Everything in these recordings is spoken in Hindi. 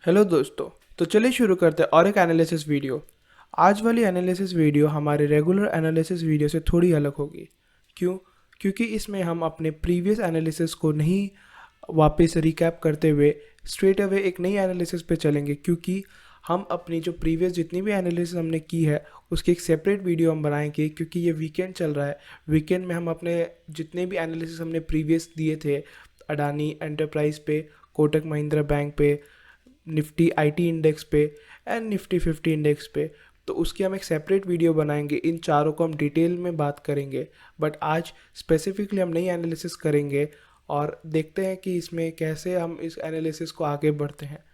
हेलो दोस्तों। तो चलिए शुरू करते हैं और एक एनालिसिस वीडियो। आज वाली एनालिसिस वीडियो हमारे रेगुलर एनालिसिस वीडियो से थोड़ी अलग होगी। क्यों? क्योंकि इसमें हम अपने प्रीवियस एनालिसिस को नहीं वापस रिकैप करते हुए स्ट्रेट अवे एक नई एनालिसिस पे चलेंगे, क्योंकि हम अपनी जो प्रीवियस जितनी भी एनालिसिस हमने की है उसकी एक सेपरेट वीडियो हम बनाएंगे। क्योंकि ये वीकेंड चल रहा है, वीकेंड में हम अपने जितने भी एनालिसिस हमने प्रीवियस दिए थे अडानी एंटरप्राइज पे, कोटक महिंद्रा बैंक पे, निफ्टी आईटी इंडेक्स पे एंड निफ्टी 50 इंडेक्स पे, तो उसकी हम एक सेपरेट वीडियो बनाएंगे। इन चारों को हम डिटेल में बात करेंगे, बट आज स्पेसिफिकली हम नई एनालिसिस करेंगे और देखते हैं कि इसमें कैसे हम इस एनालिसिस को आगे बढ़ते हैं।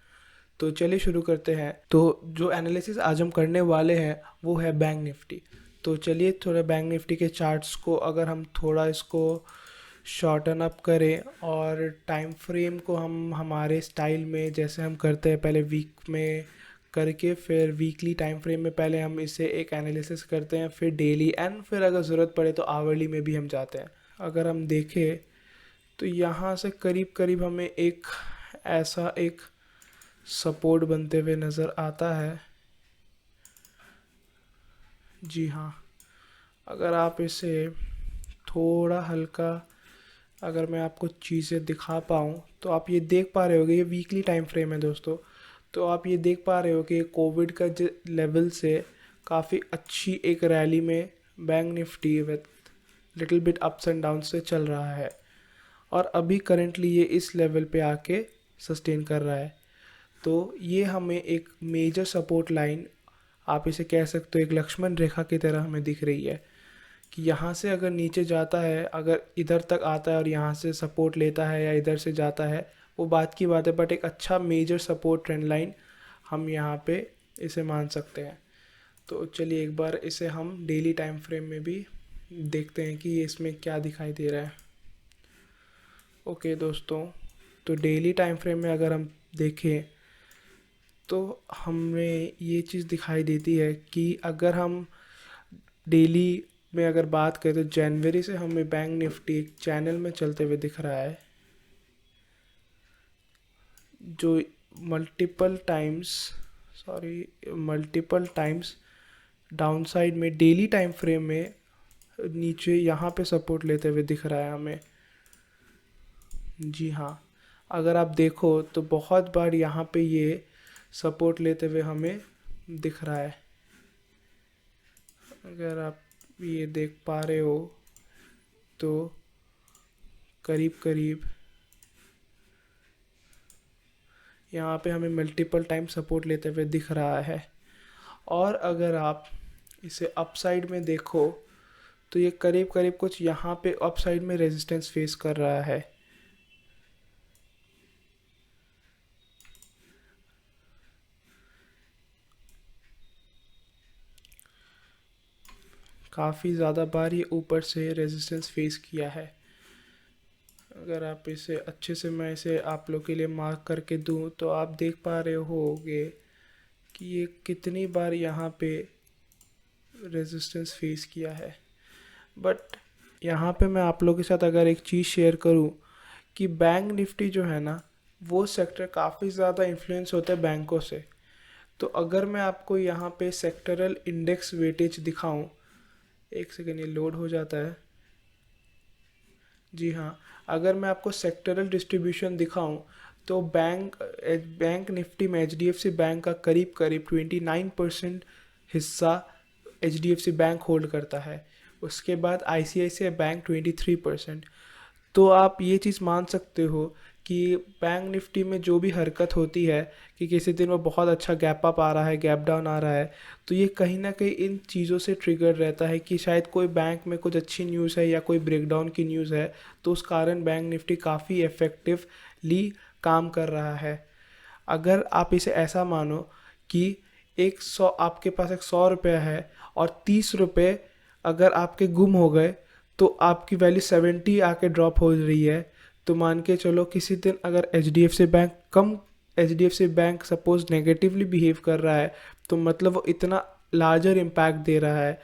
तो चलिए शुरू करते हैं। तो जो एनालिसिस आज हम करने वाले हैं वो है बैंक निफ्टी। तो चलिए थोड़ा बैंक निफ्टी के चार्ट्स को अगर हम थोड़ा इसको शॉर्टन अप करें और टाइम फ्रेम को हम हमारे स्टाइल में जैसे हम करते हैं, पहले वीक में करके फिर वीकली टाइम फ्रेम में पहले हम इसे एक एनालिसिस करते हैं, फिर डेली एंड फिर अगर ज़रूरत पड़े तो आवरली में भी हम जाते हैं। अगर हम देखें तो यहाँ से करीब करीब हमें एक ऐसा एक सपोर्ट बनते हुए नज़र आता है। जी हाँ, अगर आप इसे थोड़ा हल्का, अगर मैं आपको चीज़ें दिखा पाऊँ तो आप ये देख पा रहे होगे, ये वीकली टाइम फ्रेम है दोस्तों। तो आप ये देख पा रहे हो कि कोविड का लेवल से काफ़ी अच्छी एक रैली में bank Nifty with little bit ups and down से चल रहा है और अभी करेंटली ये इस लेवल पे आके सस्टेन कर रहा है। तो ये हमें एक मेजर सपोर्ट लाइन, आप इसे कह सकते हो एक लक्ष्मण रेखा की तरह हमें दिख रही है कि यहाँ से अगर नीचे जाता है, अगर इधर तक आता है और यहाँ से सपोर्ट लेता है या इधर से जाता है, वो बात की बात है, बट एक अच्छा मेजर सपोर्ट ट्रेंड लाइन हम यहाँ पे इसे मान सकते हैं। तो चलिए एक बार इसे हम डेली टाइम फ्रेम में भी देखते हैं कि इसमें क्या दिखाई दे रहा है। ओके दोस्तों, तो डेली टाइम फ्रेम में अगर हम देखें तो हमें ये चीज़ दिखाई देती है कि अगर हम डेली में अगर बात करें तो जनवरी से हमें बैंक निफ्टी एक चैनल में चलते हुए दिख रहा है, जो मल्टीपल टाइम्स डाउनसाइड में डेली टाइम फ्रेम में नीचे यहाँ पे सपोर्ट लेते हुए दिख रहा है हमें। जी हाँ, अगर आप देखो तो बहुत बार यहाँ पे ये सपोर्ट लेते हुए हमें दिख रहा है। अगर आप ये देख पा रहे हो तो करीब करीब यहाँ पे हमें मल्टीपल टाइम सपोर्ट लेते हुए दिख रहा है। और अगर आप इसे अपसाइड में देखो तो ये करीब करीब कुछ यहाँ पे अपसाइड में रेजिस्टेंस फेस कर रहा है। काफ़ी ज़्यादा बार ये ऊपर से रेजिस्टेंस फेस किया है। अगर आप इसे अच्छे से, मैं इसे आप लोग के लिए मार्क करके दूं तो आप देख पा रहे होगे कि ये कितनी बार यहाँ पे रेजिस्टेंस फेस किया है। बट यहाँ पे मैं आप लोगों के साथ अगर एक चीज़ शेयर करूँ कि बैंक निफ्टी जो है ना, वो सेक्टर काफ़ी ज़्यादा इन्फ्लुएंस होता है बैंकों से। तो अगर मैं आपको यहाँ पे सेक्टरल इंडेक्स वेटेज दिखाऊं, एक सेकेंड ये लोड हो जाता है। जी हाँ, अगर मैं आपको सेक्टरल डिस्ट्रीब्यूशन दिखाऊं तो बैंक निफ्टी में एचडीएफसी बैंक का करीब करीब 29% हिस्सा एचडीएफसी बैंक होल्ड करता है। उसके बाद आईसीआईसीआई बैंक 23%। तो आप ये चीज़ मान सकते हो कि बैंक निफ्टी में जो भी हरकत होती है कि किसी दिन वो बहुत अच्छा गैप अप आ रहा है, गैप डाउन आ रहा है, तो ये कहीं ना कहीं इन चीज़ों से ट्रिगर रहता है कि शायद कोई बैंक में कुछ अच्छी न्यूज़ है या कोई ब्रेकडाउन की न्यूज़ है, तो उस कारण बैंक निफ्टी काफ़ी इफ़ेक्टिवली काम कर रहा है। अगर आप इसे ऐसा मानो कि आपके पास एक 100 रुपये है और 30 रुपये अगर आपके गुम हो गए तो आपकी वैल्यू 70 आके ड्रॉप हो रही है, तो मान के चलो किसी दिन अगर H D F C bank suppose negatively behave कर रहा है तो मतलब वो इतना लार्जर इम्पैक्ट दे रहा है।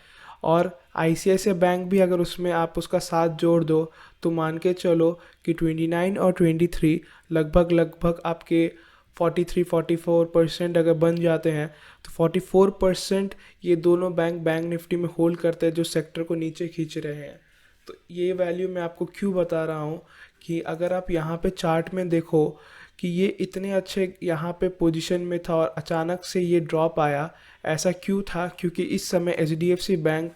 और आईसीआईसीआई बैंक भी अगर उसमें आप उसका साथ जोड़ दो तो मान के चलो कि 29 और 23 लगभग लगभग आपके 43-44% अगर बन जाते हैं तो 44% ये दोनों बैंक निफ्टी में होल्ड करते हैं, जो सेक्टर को नीचे खींच रहे हैं। तो ये वैल्यू मैं आपको क्यों बता रहा हूँ कि अगर आप यहाँ पे चार्ट में देखो कि ये इतने अच्छे यहाँ पे पोजीशन में था और अचानक से ये ड्रॉप आया, ऐसा क्यों था? क्योंकि इस समय एचडीएफसी बैंक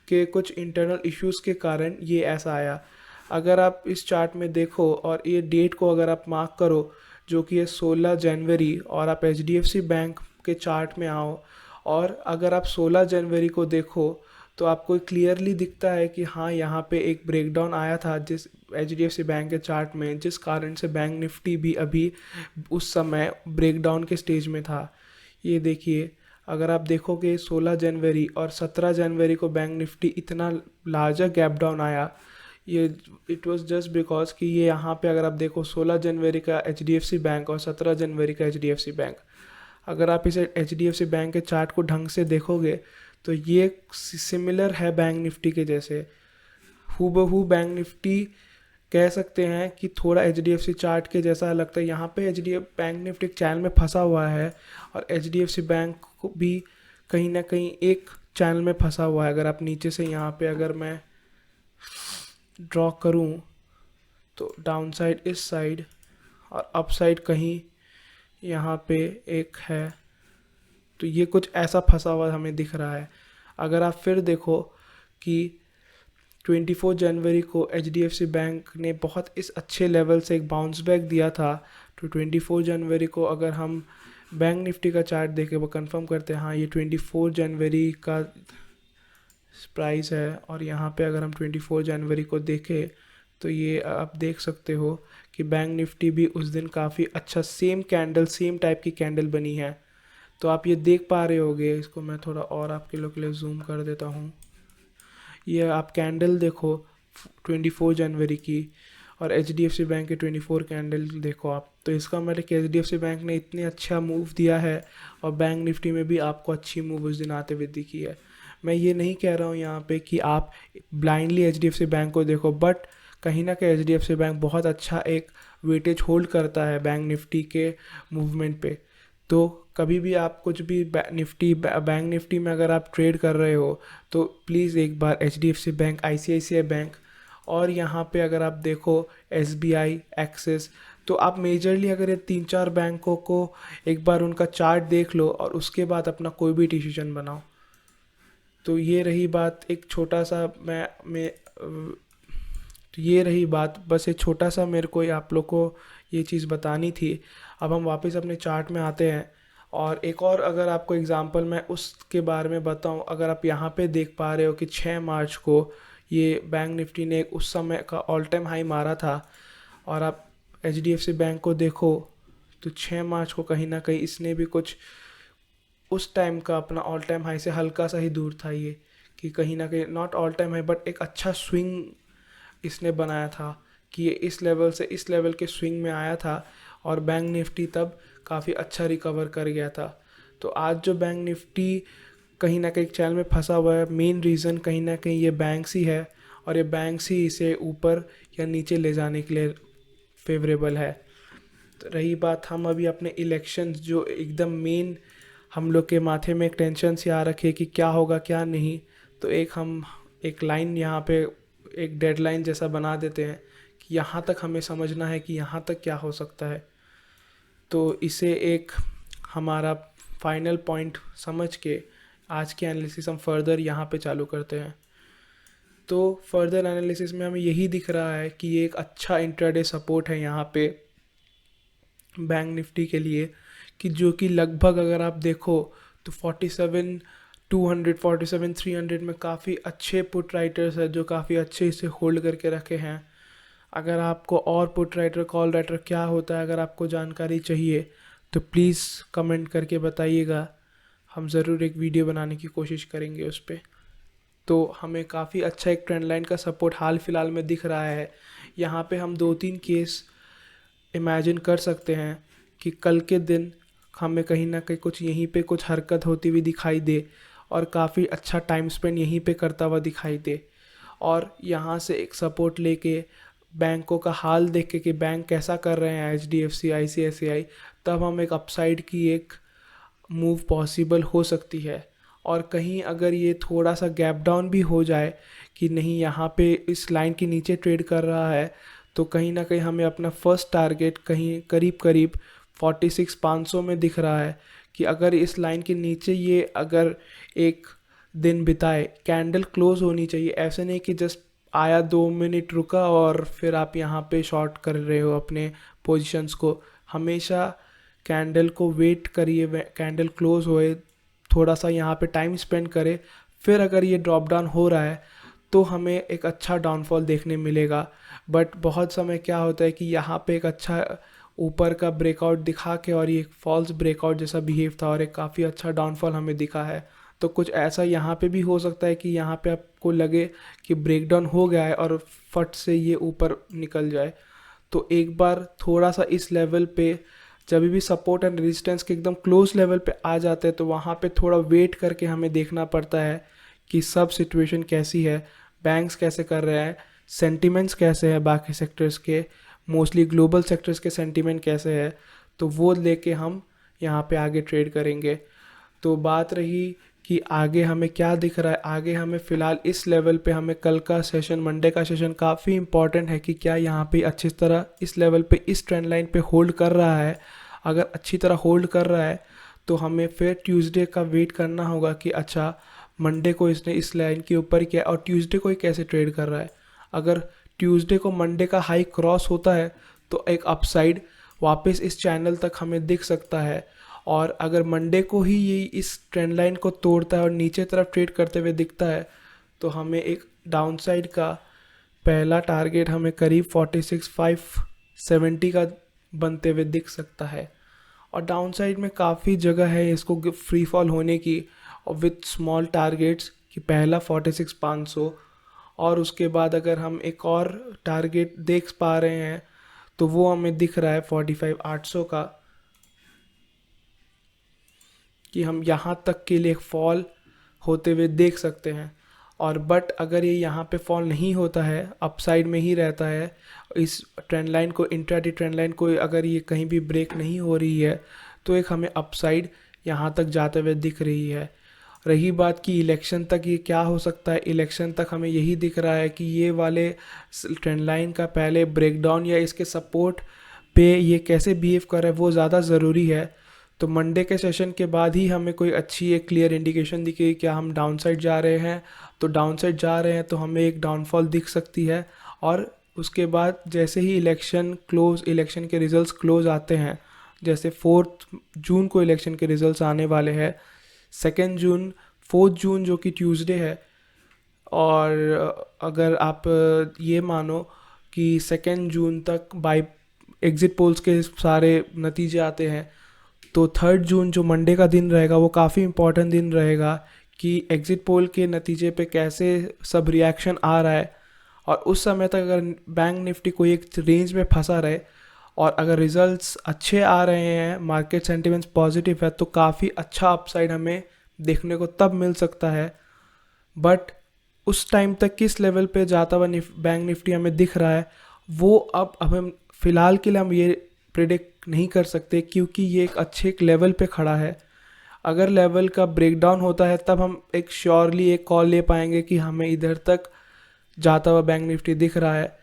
के कुछ इंटरनल इश्यूज़ के कारण ये ऐसा आया। अगर आप इस चार्ट में देखो और ये डेट को अगर आप मार्क करो, जो कि है 16 जनवरी, और आप एचडीएफसी बैंक के चार्ट में आओ और अगर आप 16 जनवरी को देखो तो आपको क्लियरली दिखता है कि हाँ, यहाँ पे एक ब्रेकडाउन आया था जिस एचडीएफसी बैंक के चार्ट में, जिस कारण से बैंक निफ्टी भी अभी उस समय ब्रेकडाउन के स्टेज में था। ये देखिए, अगर आप देखोगे 16 जनवरी और 17 जनवरी को बैंक निफ्टी इतना लार्जर गैप डाउन आया, ये इट वाज जस्ट बिकॉज कि ये यहाँ पे अगर आप देखो 16 जनवरी का एचडीएफसी बैंक और 17 जनवरी का एचडीएफसी बैंक, अगर आप इसे एचडीएफसी बैंक के चार्ट को ढंग से देखोगे तो ये सिमिलर है बैंक निफ्टी के जैसे, हूबहू बैंक निफ्टी कह सकते हैं कि थोड़ा एचडीएफसी चार्ट के जैसा लगता है। यहाँ पे एचडीएफ बैंक निफ्टी एक चैनल में फंसा हुआ है और एचडीएफसी बैंक को भी कहीं ना कहीं एक चैनल में फंसा हुआ है। अगर आप नीचे से यहाँ पे अगर मैं ड्रॉ करूँ तो डाउन साइड इस साइड और अप साइड कहीं यहाँ पे एक है, तो ये कुछ ऐसा फंसा हुआ हमें दिख रहा है। अगर आप फिर देखो कि 24 जनवरी को एचडीएफसी बैंक ने बहुत इस अच्छे लेवल से एक बाउंस बैक दिया था, तो 24 जनवरी को अगर हम बैंक निफ्टी का चार्ट देखें, वो कंफर्म करते हैं हाँ ये 24 जनवरी का प्राइस है, और यहाँ पे अगर हम 24 जनवरी को देखें तो ये आप देख सकते हो कि बैंक निफ्टी भी उस दिन काफ़ी अच्छा सेम टाइप की कैंडल बनी है। तो आप ये देख पा रहे होगे, इसको मैं थोड़ा और आपके लोग के लिए जूम कर देता हूँ। ये आप कैंडल देखो 24 जनवरी की और एचडीएफसी बैंक के 24 कैंडल देखो आप, तो इसका मतलब कि एचडीएफसी बैंक ने इतने अच्छा मूव दिया है और बैंक निफ्टी में भी आपको अच्छी मूव उस दिन आते हुए दिखी है। मैं ये नहीं कह रहा हूँ यहाँ पे कि आप ब्लाइंडली एचडीएफसी बैंक को देखो, बट कहीं ना कहीं एचडीएफसी बैंक बहुत अच्छा एक वेटेज होल्ड करता है बैंक निफ्टी के मूवमेंट पे। तो कभी भी आप कुछ भी बैंक निफ्टी में अगर आप ट्रेड कर रहे हो तो प्लीज़ एक बार एचडीएफसी बैंक, आईसीआईसीआई बैंक और यहाँ पे अगर आप देखो एसबीआई, एक्सिस, तो आप मेजरली अगर ये 3-4 बैंकों को एक बार उनका चार्ट देख लो और उसके बाद अपना कोई भी डिसीजन बनाओ। तो ये रही बात, एक छोटा सा तो ये रही बात, बस एक छोटा सा मेरे को आप लोग को ये चीज़ बतानी थी। अब हम वापस अपने चार्ट में आते हैं और एक और अगर आपको एग्जांपल मैं उसके बारे में बताऊं, अगर आप यहाँ पे देख पा रहे हो कि 6 मार्च को ये बैंक निफ्टी ने उस समय का ऑल टाइम हाई मारा था, और आप एचडीएफसी बैंक को देखो तो 6 मार्च को कहीं ना कहीं इसने भी कुछ उस टाइम का अपना ऑल टाइम हाई से हल्का सा ही दूर था, ये कि कहीं ना कहीं not all time high but एक अच्छा स्विंग इसने बनाया था कि ये इस लेवल से इस लेवल के स्विंग में आया था और बैंक निफ्टी तब काफ़ी अच्छा रिकवर कर गया था। तो आज जो बैंक निफ्टी कहीं ना कहीं चैनल में फंसा हुआ है, मेन रीज़न कहीं ना कहीं ये बैंक्स ही है, और ये बैंक्स ही इसे ऊपर या नीचे ले जाने के लिए फेवरेबल है। तो रही बात, हम अभी अपने इलेक्शंस जो एकदम मेन हम लोग के माथे में एक टेंशन से आ रखे कि क्या होगा क्या नहीं, तो हम एक लाइन यहाँ पे एक डेडलाइन जैसा बना देते हैं कि यहाँ तक हमें समझना है कि यहाँ तक क्या हो सकता है। तो इसे एक हमारा फाइनल पॉइंट समझ के आज के एनालिसिस हम फर्दर यहाँ पे चालू करते हैं। तो फर्दर एनालिसिस में हमें यही दिख रहा है कि ये एक अच्छा इंट्राडे सपोर्ट है यहाँ पे बैंक निफ्टी के लिए, कि जो कि लगभग अगर आप देखो तो 47,200 47,300 में काफ़ी अच्छे पुट राइटर्स है जो काफ़ी अच्छे इसे होल्ड करके रखे हैं। अगर आपको और पुट राइटर कॉल राइटर क्या होता है अगर आपको जानकारी चाहिए तो प्लीज़ कमेंट करके बताइएगा, हम ज़रूर एक वीडियो बनाने की कोशिश करेंगे उस पर। तो हमें काफ़ी अच्छा एक ट्रेंड लाइन का सपोर्ट हाल फिलहाल में दिख रहा है। यहाँ पे हम 2-3 केस इमेजिन कर सकते हैं कि कल के दिन हमें कहीं ना कहीं कुछ यहीं पे कुछ हरकत होती हुई दिखाई दे और काफ़ी अच्छा टाइम स्पेंड यहीं पे करता हुआ दिखाई दे, और यहाँ से एक सपोर्ट लेके बैंकों का हाल देख के कि बैंक कैसा कर रहे हैं, HDFC, ICICI, तब हम एक अपसाइड की एक मूव पॉसिबल हो सकती है। और कहीं अगर ये थोड़ा सा गैप डाउन भी हो जाए कि नहीं यहाँ पे इस लाइन के नीचे ट्रेड कर रहा है, तो कहीं ना कहीं हमें अपना फर्स्ट टारगेट कहीं करीब करीब 46,500 में दिख रहा है कि अगर इस लाइन के नीचे ये अगर एक दिन बिताए, कैंडल क्लोज होनी चाहिए। ऐसे नहीं कि जस्ट आया 2 मिनट रुका और फिर आप यहाँ पे शॉर्ट कर रहे हो अपने पोजीशंस को। हमेशा कैंडल को वेट करिए, कैंडल क्लोज होए, थोड़ा सा यहाँ पे टाइम स्पेंड करें, फिर अगर ये ड्रॉप डाउन हो रहा है तो हमें एक अच्छा डाउनफॉल देखने मिलेगा। बट बहुत समय क्या होता है कि यहाँ पे एक अच्छा ऊपर का ब्रेकआउट दिखा के और ये एक फॉल्स ब्रेकआउट जैसा बिहेव था और एक काफ़ी अच्छा डाउनफॉल हमें दिखा है। तो कुछ ऐसा यहाँ पे भी हो सकता है कि यहाँ पे आपको लगे कि ब्रेकडाउन हो गया है और फट से ये ऊपर निकल जाए। तो एक बार थोड़ा सा इस लेवल पे जब भी सपोर्ट एंड रेजिस्टेंस के एकदम क्लोज लेवल पे आ जाते हैं तो वहाँ पे थोड़ा वेट करके हमें देखना पड़ता है कि सब सिचुएशन कैसी है, बैंक्स कैसे कर रहे हैं, सेंटिमेंट्स कैसे हैं बाकी सेक्टर्स के, मोस्टली ग्लोबल सेक्टर्स के सेंटिमेंट कैसे है, तो वो लेके हम यहाँ पे आगे ट्रेड करेंगे। तो बात रही कि आगे हमें क्या दिख रहा है, आगे हमें फ़िलहाल इस लेवल पे हमें कल का सेशन, मंडे का सेशन काफ़ी इंपॉर्टेंट है कि क्या यहाँ पे अच्छी तरह इस लेवल पे इस ट्रेंड लाइन पे होल्ड कर रहा है। अगर अच्छी तरह होल्ड कर रहा है तो हमें फिर ट्यूसडे का वेट करना होगा कि अच्छा मंडे को इसने इस लाइन के ऊपर किया और ट्यूसडे को ही कैसे ट्रेड कर रहा है। अगर ट्यूसडे को मंडे का हाई क्रॉस होता है तो एक अपसाइड वापस इस चैनल तक हमें दिख सकता है। और अगर मंडे को ही ये इस ट्रेंड लाइन को तोड़ता है और नीचे तरफ ट्रेड करते हुए दिखता है तो हमें एक डाउनसाइड का पहला टारगेट हमें करीब 46,570 का बनते हुए दिख सकता है। और डाउनसाइड में काफ़ी जगह है इसको फ्री फॉल होने की, और विथ स्मॉल टारगेट्स कि पहला 46,500 और उसके बाद अगर हम एक और टारगेट देख पा रहे हैं तो वो हमें दिख रहा है 45,800 का, कि हम यहाँ तक के लिए फॉल होते हुए देख सकते हैं। और बट अगर ये यहाँ पे फॉल नहीं होता है, अपसाइड में ही रहता है, इस ट्रेंड लाइन को, इंट्राडे ट्रेंड लाइन को अगर ये कहीं भी ब्रेक नहीं हो रही है तो एक हमें अपसाइड यहाँ तक जाते हुए दिख रही है। रही बात कि इलेक्शन तक ये क्या हो सकता है, इलेक्शन तक हमें यही दिख रहा है कि ये वाले ट्रेंड लाइन का पहले ब्रेकडाउन या इसके सपोर्ट पे ये कैसे बिहेव कर रहा है वो ज़्यादा ज़रूरी है। तो मंडे के सेशन के बाद ही हमें कोई अच्छी एक क्लियर इंडिकेशन दिखेगी क्या हम डाउन साइड जा रहे हैं। तो डाउन साइड जा रहे हैं तो हमें एक डाउनफॉल दिख सकती है। और उसके बाद जैसे ही इलेक्शन के रिजल्ट्स क्लोज आते हैं, जैसे 4 जून को इलेक्शन के रिजल्ट्स आने वाले हैं, 4 जून जो कि ट्यूसडे है, और अगर आप ये मानो कि 2 जून तक बाय एग्ज़िट पोल्स के सारे नतीजे आते हैं, तो 3 जून जो मंडे का दिन रहेगा वो काफ़ी इम्पॉर्टेंट दिन रहेगा कि एग्ज़िट पोल के नतीजे पे कैसे सब रिएक्शन आ रहा है। और उस समय तक अगर बैंक निफ्टी कोई एक रेंज में फंसा रहे और अगर रिजल्ट्स अच्छे आ रहे हैं, मार्केट सेंटिमेंट्स पॉजिटिव है, तो काफ़ी अच्छा अपसाइड हमें देखने को तब मिल सकता है। बट उस टाइम तक किस लेवल पे जाता हुआ बैंक निफ्टी हमें दिख रहा है वो अब हमें फ़िलहाल के लिए हम ये प्रिडिक्ट नहीं कर सकते, क्योंकि ये एक अच्छे एक लेवल पे खड़ा है। अगर लेवल का ब्रेकडाउन होता है तब हम एक श्योरली एक कॉल ले पाएंगे कि हमें इधर तक जाता हुआ बैंक निफ्टी दिख रहा है।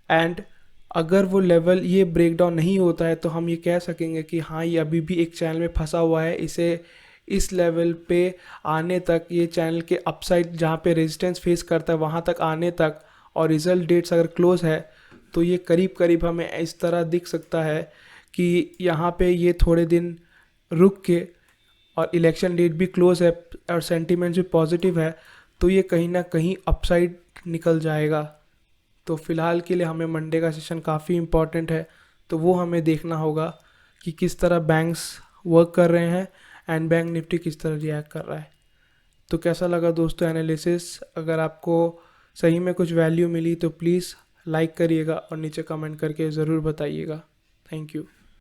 एंड अगर वो लेवल ये ब्रेकडाउन नहीं होता है तो हम ये कह सकेंगे कि हाँ ये अभी भी एक चैनल में फंसा हुआ है, इसे इस लेवल पे आने तक, ये चैनल के अपसाइड जहाँ पे रेजिस्टेंस फेस करता है वहाँ तक आने तक, और रिजल्ट डेट्स अगर क्लोज है तो ये करीब करीब हमें इस तरह दिख सकता है कि यहाँ पे ये थोड़े दिन रुक के, और इलेक्शन डेट भी क्लोज है और सेंटीमेंट्स भी पॉजिटिव है, तो ये कहीं ना कहीं अपसाइड निकल जाएगा। तो फ़िलहाल के लिए हमें मंडे का सेशन काफ़ी इम्पॉर्टेंट है, तो वो हमें देखना होगा कि किस तरह बैंक्स वर्क कर रहे हैं एंड बैंक निफ्टी किस तरह रिएक्ट कर रहा है। तो कैसा लगा दोस्तों एनालिसिस? अगर आपको सही में कुछ वैल्यू मिली तो प्लीज़ लाइक करिएगा और नीचे कमेंट करके ज़रूर बताइएगा। Thank you.